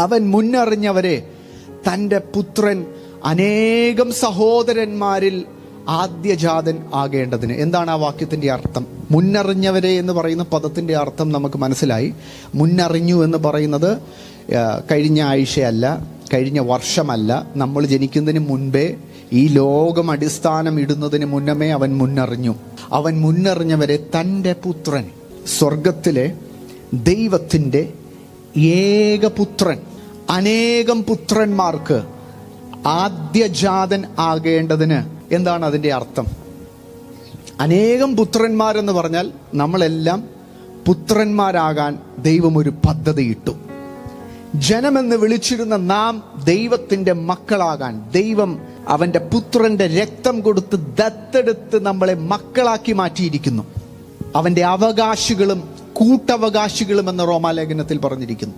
അവൻ മുന്നറിഞ്ഞവരെ തൻ്റെ പുത്രൻ അനേകം സഹോദരന്മാരിൽ ആദ്യജാതൻ ആകേണ്ടതിന്. എന്താണ് ആ വാക്യത്തിന്റെ അർത്ഥം? മുന്നറിഞ്ഞവരെ എന്ന് പറയുന്ന പദത്തിന്റെ അർത്ഥം നമുക്ക് മനസ്സിലായി. മുന്നറിഞ്ഞു എന്ന് പറയുന്നത് കഴിഞ്ഞ ആഴ്ചയല്ല, കഴിഞ്ഞ വർഷമല്ല, നമ്മൾ ജനിക്കുന്നതിന് മുൻപേ, ഈ ലോകം അടിസ്ഥാനം ഇടുന്നതിന് മുന്നമേ അവൻ മുന്നറിഞ്ഞു. അവൻ മുന്നറിഞ്ഞവരെ തൻ്റെ പുത്രൻ, സ്വർഗത്തിലെ ദൈവത്തിൻ്റെ ഏകപുത്രൻ, അനേകം പുത്രന്മാർക്ക് ആദ്യജാതൻ ആകേണ്ടതിന്. എന്താണ് അതിൻ്റെ അർത്ഥം? അനേകം പുത്രന്മാരെന്ന് പറഞ്ഞാൽ നമ്മളെല്ലാം പുത്രന്മാരാകാൻ ദൈവം ഒരു പദ്ധതിയിട്ടു. ജനമെന്ന് വിളിച്ചിരുന്ന നാം ദൈവത്തിൻ്റെ മക്കളാകാൻ ദൈവം അവൻ്റെ പുത്രന്റെ രക്തം കൊടുത്ത് ദത്തെടുത്ത് നമ്മളെ മക്കളാക്കി മാറ്റിയിരിക്കുന്നു. അവൻ്റെ അവകാശികളും കൂട്ടവകാശികളും എന്ന് റോമാലേഖനത്തിൽ പറഞ്ഞിരിക്കുന്നു.